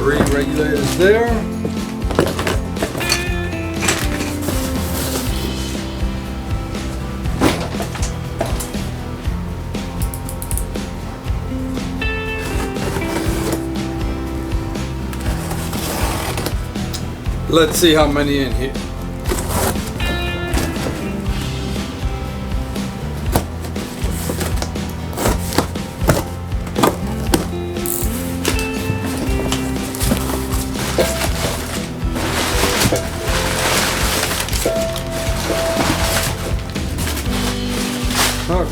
3 regulators there. Let's see how many in here.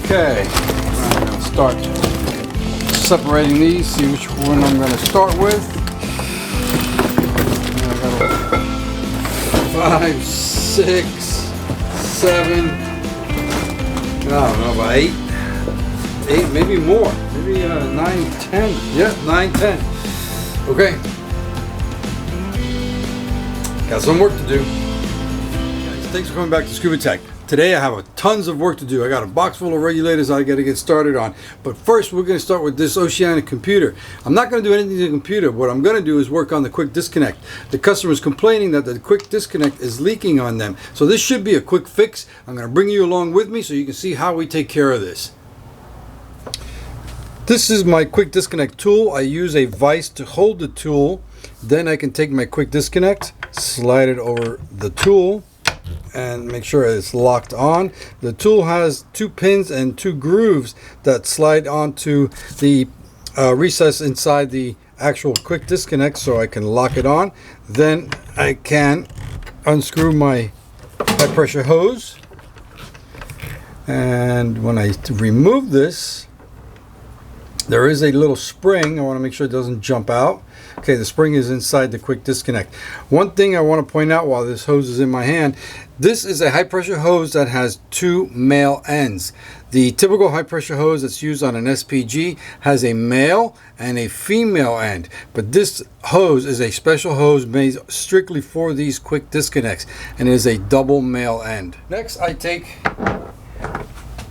Okay, I'm going to start separating these, see which one I'm going to start with. 5, 6, 7, I don't know, about 8, maybe more, maybe 9, 10, yeah, 9, 10. Okay, got some work to do. Guys, thanks for coming back to Scuba Tech. Today I have tons of work to do. I got a box full of regulators I got to get started on. But first we're going to start with this Oceanic computer. I'm not going to do anything to the computer. What I'm going to do is work on the quick disconnect. The customer is complaining that the quick disconnect is leaking on them. So this should be a quick fix. I'm going to bring you along with me so you can see how we take care of this. This is my quick disconnect tool. I use a vise to hold the tool. Then I can take my quick disconnect, slide it over the tool, and make sure it's locked on. The tool has 2 pins and 2 grooves that slide onto the recess inside the actual quick disconnect, so I can lock it on. Then I can unscrew my high pressure hose, and when I remove this, there is a little spring. I want to make sure it doesn't jump out. Okay, the spring is inside the quick disconnect. One thing I want to point out while this hose is in my hand, this is a high pressure hose that has 2 male ends. The typical high pressure hose that's used on an SPG has a male and a female end, but this hose is a special hose made strictly for these quick disconnects, and it is a double male end. Next, I take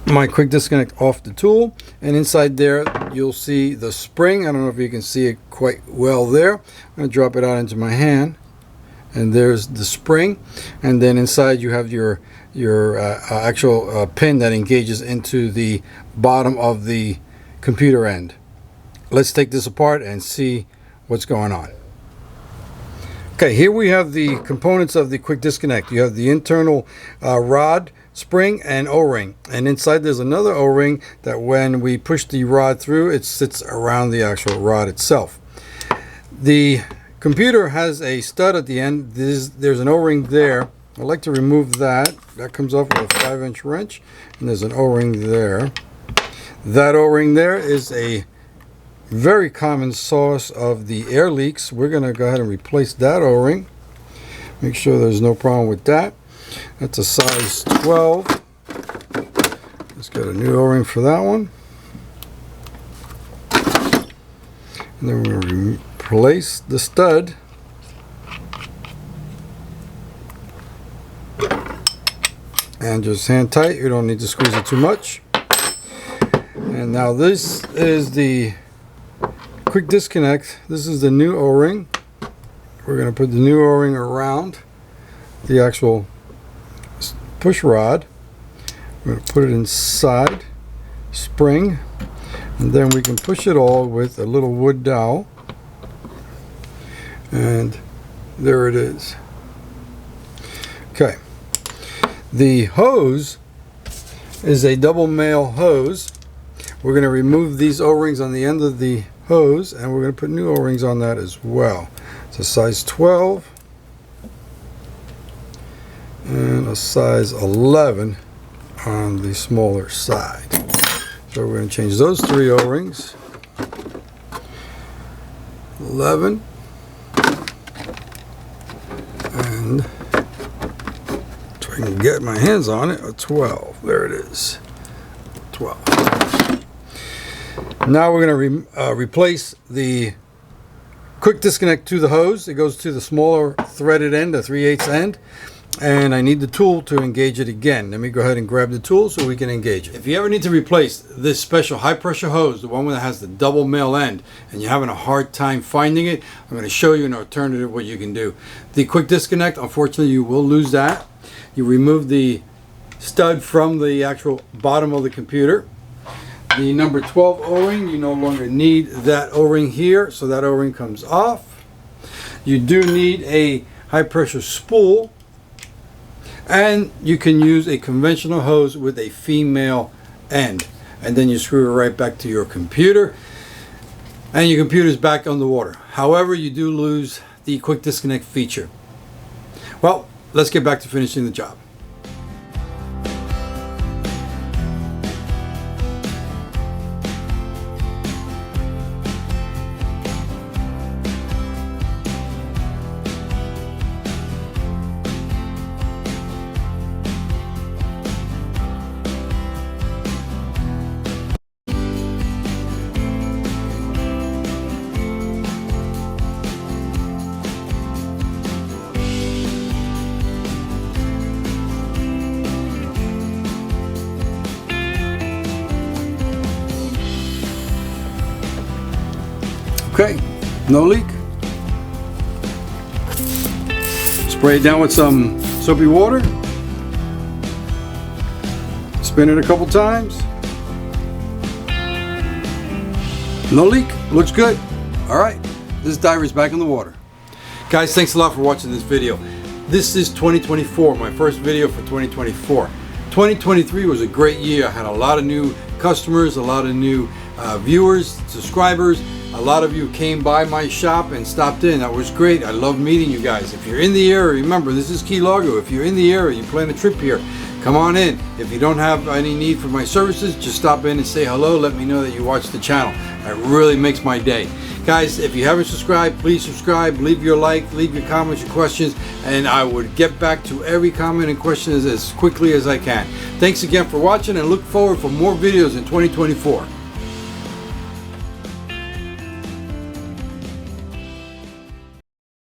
my quick disconnect off the tool, and inside there you'll see the spring. I don't know if you can see it quite well there. I'm going to drop it out into my hand, and there's the spring, and then inside you have your actual pin that engages into the bottom of the computer end. Let's take this apart and see what's going on. Okay, here we have the components of the quick disconnect. You have the internal rod, spring, and O-ring, and inside there's another O-ring that when we push the rod through, it sits around the actual rod itself. The computer has a stud at the end. There's an O-ring there. I'd like to remove that. That comes off with a 5-inch wrench, and there's an O-ring there. That O-ring there is a very common source of the air leaks. We're going to go ahead and replace that O-ring. Make sure there's no problem with that. That's a size 12. Let's get a new O-ring for that one. And then we're going to replace the stud. And just hand tight. You don't need to squeeze it too much. And now this is the quick disconnect. This is the new O-ring. We're going to put the new O-ring around the actual push rod. We're going to put it inside spring, and then we can push it all with a little wood dowel, and there it is. Okay, the hose is a double male hose. We're going to remove these O-rings on the end of the hose, and we're going to put new O-rings on that as well. It's a size 12 and a size 11 on the smaller side. So we're going to change those 3 O-rings. 11 and if I can get my hands on it, a 12. There it is. 12. Now we're going to replace the quick disconnect to the hose. It goes to the smaller threaded end, the 3/8 end. and I need the tool to engage it again. Let me go ahead and grab the tool so we can engage it. If you ever need to replace this special high pressure hose, the one that has the double male end, and you're having a hard time finding it, I'm going to show you an alternative what you can do. The quick disconnect, unfortunately you will lose that. You remove the stud from the actual bottom of the computer. The number 12 O-ring, you no longer need that O-ring here, so that O-ring comes off. You do need a high pressure spool, and you can use a conventional hose with a female end, and then you screw it right back to your computer, and your computer is back on the water. However, you do lose the quick disconnect feature. Well, let's get back to finishing the job. Okay, no leak. Spray it down with some soapy water. Spin it a couple times. No leak, looks good. All right, this diver is back in the water. Guys, thanks a lot for watching this video. This is 2024, my first video for 2024. 2023 was a great year. I had a lot of new customers, a lot of new viewers, subscribers. A lot of you came by my shop and stopped in. That was great. I love meeting you guys. If you're in the area, remember, this is Key Largo. If you're in the area, you plan a trip here, come on in. If you don't have any need for my services, just stop in and say hello. Let me know that you watch the channel. It really makes my day. Guys, if you haven't subscribed, please subscribe. Leave your like, leave your comments, your questions, and I would get back to every comment and question as quickly as I can. Thanks again for watching, and look forward for more videos in 2024.